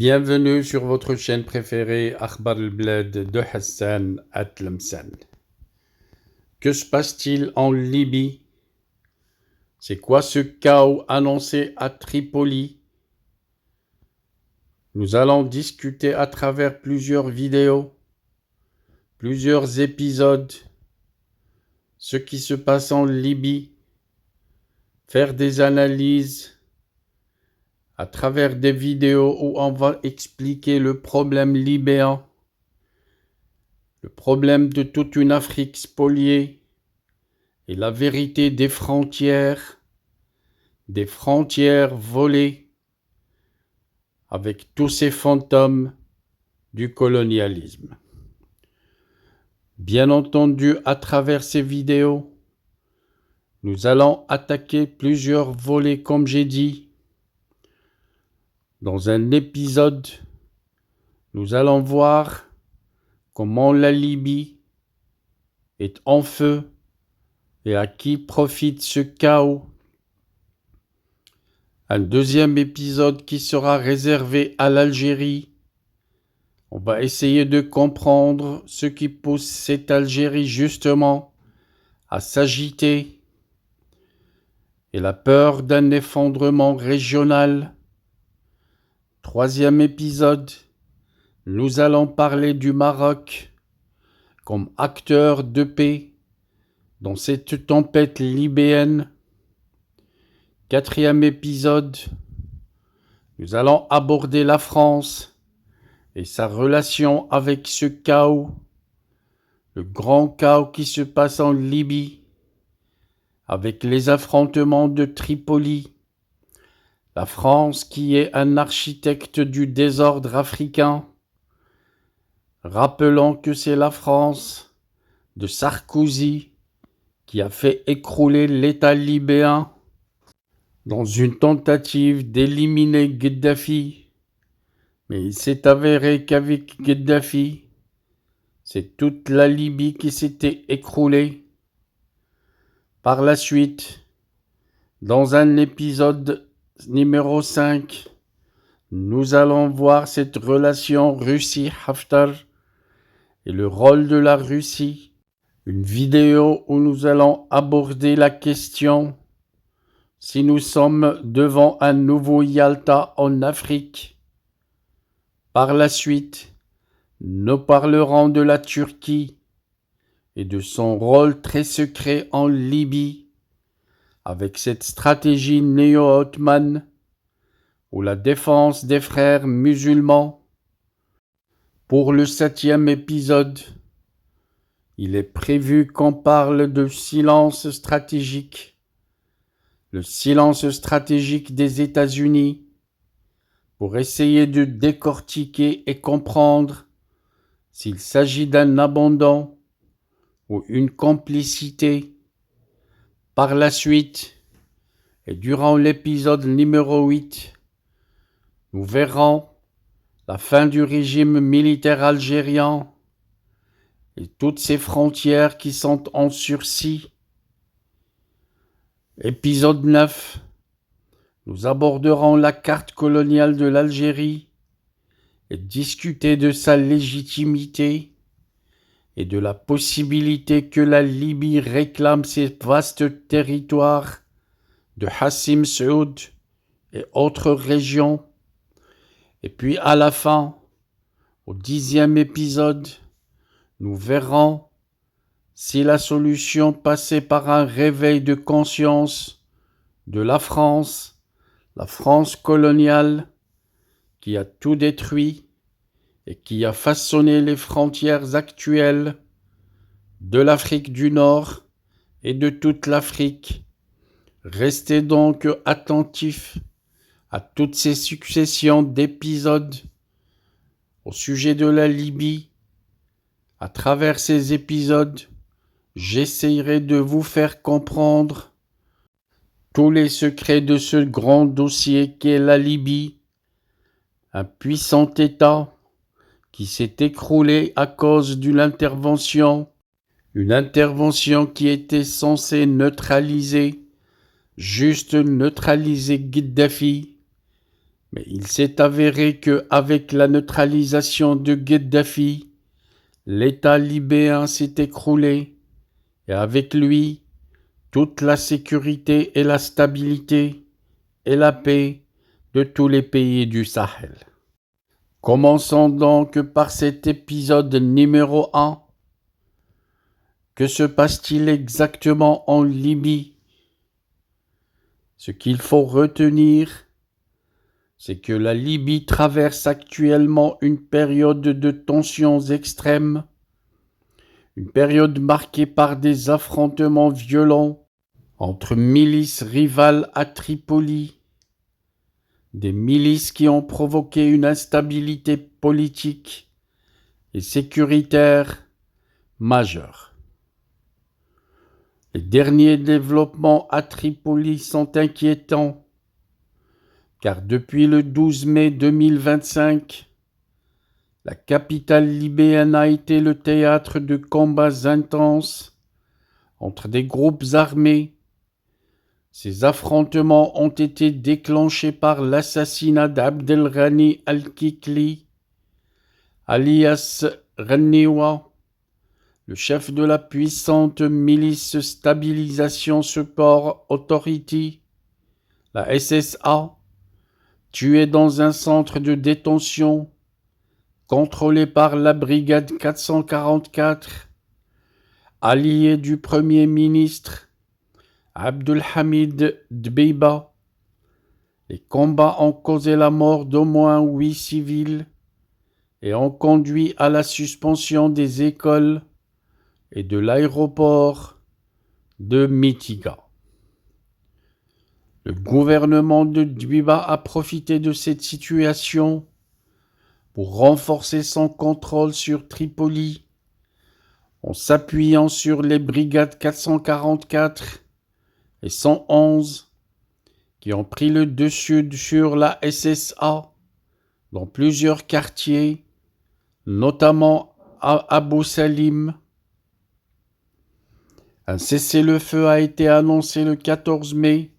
Bienvenue sur votre chaîne préférée Akhbar al-Bled de Hassan Atlemsan. Que se passe-t-il en Libye? C'est quoi ce chaos annoncé à Tripoli? Nous allons discuter à travers plusieurs vidéos, plusieurs épisodes, ce qui se passe en Libye, faire des analyses à travers des vidéos où on va expliquer le problème libyen, le problème de toute une Afrique spoliée et la vérité des frontières volées avec tous ces fantômes du colonialisme. Bien entendu, à travers ces vidéos, nous allons attaquer plusieurs volets comme j'ai dit. Dans un épisode, nous allons voir comment la Libye est en feu et à qui profite ce chaos. Un deuxième épisode qui sera réservé à l'Algérie. On va essayer de comprendre ce qui pousse cette Algérie justement à s'agiter et la peur d'un effondrement régional. Troisième épisode, nous allons parler du Maroc comme acteur de paix dans cette tempête libyenne. Quatrième épisode, nous allons aborder la France et sa relation avec ce chaos, le grand chaos qui se passe en Libye, avec les affrontements de Tripoli, la France qui est un architecte du désordre africain. Rappelons que c'est la France de Sarkozy qui a fait écrouler l'État libyen dans une tentative d'éliminer Kadhafi. Mais il s'est avéré qu'avec Kadhafi, c'est toute la Libye qui s'était écroulée. Par la suite, dans un épisode numéro 5, nous allons voir cette relation Russie-Haftar et le rôle de la Russie. Une vidéo où nous allons aborder la question si nous sommes devant un nouveau Yalta en Afrique. Par la suite, nous parlerons de la Turquie et de son rôle très secret en Libye, avec cette stratégie néo-ottomane ou la défense des frères musulmans. Pour le 7e épisode, il est prévu qu'on parle de silence stratégique, le silence stratégique des États-Unis, pour essayer de décortiquer et comprendre s'il s'agit d'un abandon ou une complicité. Par la suite, et durant l'épisode numéro 8, nous verrons la fin du régime militaire algérien et toutes ces frontières qui sont en sursis. Épisode 9, nous aborderons la carte coloniale de l'Algérie et discuter de sa légitimité et de la possibilité que la Libye réclame ces vastes territoires de Hassim Saoud et autres régions. Et puis à la fin, au 10e épisode, nous verrons si la solution passait par un réveil de conscience de la France coloniale, qui a tout détruit et qui a façonné les frontières actuelles de l'Afrique du Nord et de toute l'Afrique. Restez donc attentifs à toutes ces successions d'épisodes au sujet de la Libye. À travers ces épisodes, j'essaierai de vous faire comprendre tous les secrets de ce grand dossier qu'est la Libye, un puissant État qui s'est écroulé à cause d'une intervention qui était censée neutraliser Kadhafi, Mais il s'est avéré que, avec la neutralisation de Kadhafi, l'État libyen s'est écroulé et avec lui, toute la sécurité et la stabilité et la paix de tous les pays du Sahel. Commençons donc par cet épisode numéro 1. Que se passe-t-il exactement en Libye? Ce qu'il faut retenir, c'est que la Libye traverse actuellement une période de tensions extrêmes, une période marquée par des affrontements violents entre milices rivales à Tripoli, des milices qui ont provoqué une instabilité politique et sécuritaire majeure. Les derniers développements à Tripoli sont inquiétants, car depuis le 12 mai 2025, la capitale libyenne a été le théâtre de combats intenses entre des groupes armés. Ces affrontements ont été déclenchés par l'assassinat d'Abdelghani Al-Kikli, alias Ranniwa, le chef de la puissante milice Stabilisation Support Authority, la SSA, tué dans un centre de détention contrôlé par la brigade 444, allié du Premier ministre Abdulhamid Dbeiba. Les combats ont causé la mort d'au moins 8 civils et ont conduit à la suspension des écoles et de l'aéroport de Mitiga. Le gouvernement de Dbeiba a profité de cette situation pour renforcer son contrôle sur Tripoli en s'appuyant sur les brigades 444 et 111 qui ont pris le dessus sur la SSA dans plusieurs quartiers, notamment à Abu Salim. Un cessez-le-feu a été annoncé le 14 mai,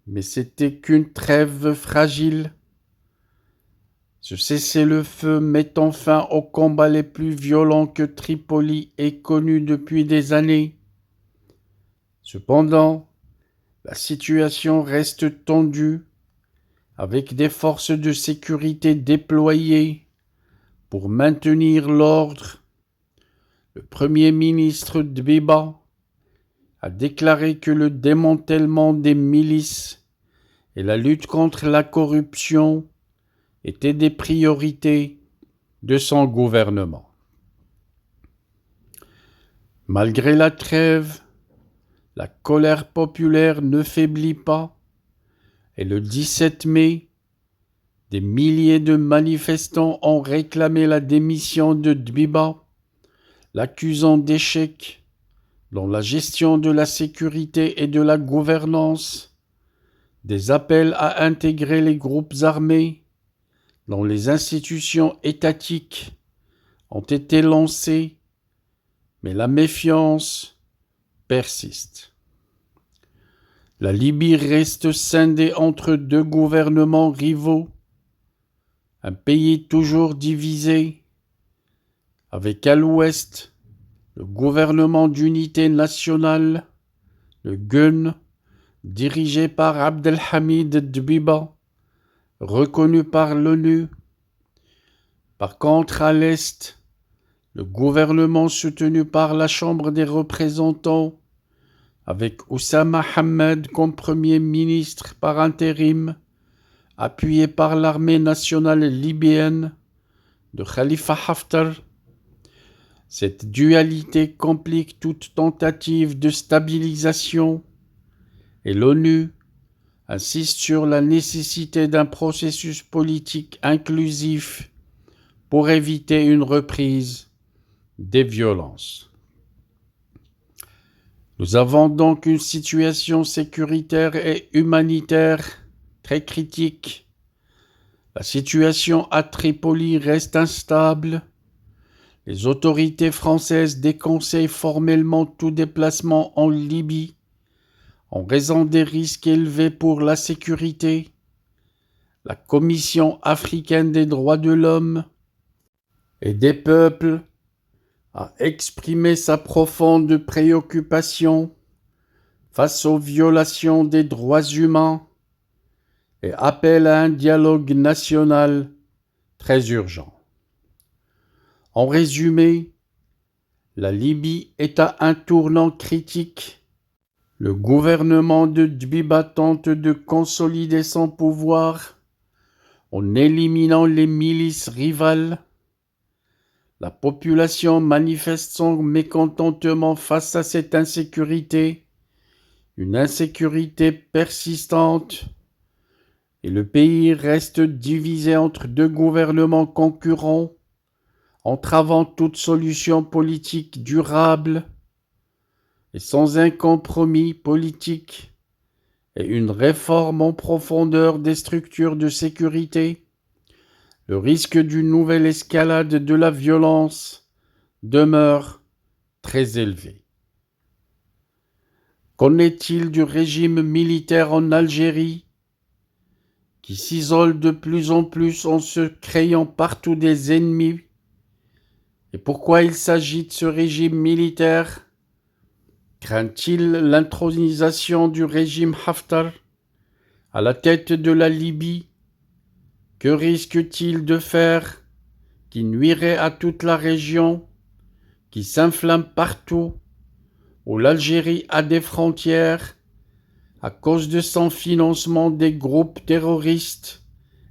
mais c'était qu'une trêve fragile. Ce cessez-le-feu mettant fin aux combats les plus violents que Tripoli ait connus depuis des années. Cependant, la situation reste tendue, avec des forces de sécurité déployées pour maintenir l'ordre. Le Premier ministre Dbeiba a déclaré que le démantèlement des milices et la lutte contre la corruption étaient des priorités de son gouvernement. Malgré la trêve, la colère populaire ne faiblit pas et le 17 mai, des milliers de manifestants ont réclamé la démission de Dbeiba, l'accusant d'échec dans la gestion de la sécurité et de la gouvernance. Des appels à intégrer les groupes armés dans les institutions étatiques ont été lancés, mais la méfiance persiste. La Libye reste scindée entre deux gouvernements rivaux, un pays toujours divisé, avec à l'ouest le gouvernement d'unité nationale, le GUN, dirigé par Abdelhamid Dbeiba, reconnu par l'ONU. Par contre, à l'est, le gouvernement soutenu par la Chambre des représentants, avec Oussama Hamad comme Premier ministre par intérim, appuyé par l'armée nationale libyenne de Khalifa Haftar. Cette dualité complique toute tentative de stabilisation et l'ONU insiste sur la nécessité d'un processus politique inclusif pour éviter une reprise des violences. Nous avons donc une situation sécuritaire et humanitaire très critique. La situation à Tripoli reste instable. Les autorités françaises déconseillent formellement tout déplacement en Libye en raison des risques élevés pour la sécurité. la Commission africaine des droits de l'homme et des peuples a exprimé sa profonde préoccupation face aux violations des droits humains et appelle à un dialogue national très urgent. En résumé, la Libye est à un tournant critique. Le gouvernement de Dbiba tente de consolider son pouvoir en éliminant les milices rivales. La population manifeste son mécontentement face à cette insécurité, une insécurité persistante, et le pays reste divisé entre deux gouvernements concurrents, entravant toute solution politique durable et sans un compromis politique et une réforme en profondeur des structures de sécurité. Le risque d'une nouvelle escalade de la violence demeure très élevé. Qu'en est-il du régime militaire en Algérie, qui s'isole de plus en plus en se créant partout des ennemis? Et pourquoi il s'agit de ce régime militaire? Craint-il l'intronisation du régime Haftar à la tête de la Libye? Que risque-t-il de faire qui nuirait à toute la région, qui s'inflamme partout, où l'Algérie a des frontières, à cause de son financement des groupes terroristes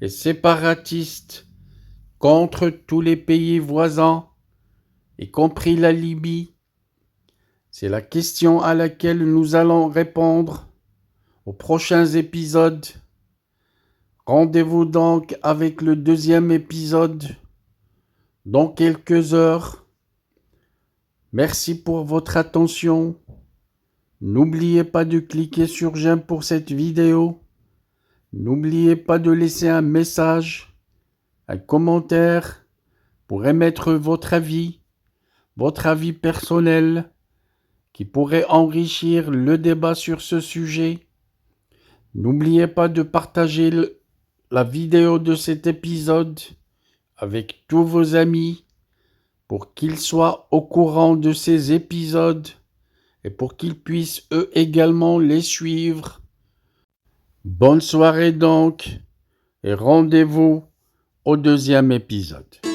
et séparatistes contre tous les pays voisins, y compris la Libye? C'est la question à laquelle nous allons répondre aux prochains épisodes. Rendez-vous donc avec le deuxième épisode dans quelques heures. Merci pour votre attention. N'oubliez pas de cliquer sur j'aime pour cette vidéo. N'oubliez pas de laisser un message, un commentaire pour émettre votre avis personnel qui pourrait enrichir le débat sur ce sujet. N'oubliez pas de partager la vidéo de cet épisode avec tous vos amis pour qu'ils soient au courant de ces épisodes et pour qu'ils puissent eux également les suivre. Bonne soirée donc et rendez-vous au deuxième épisode.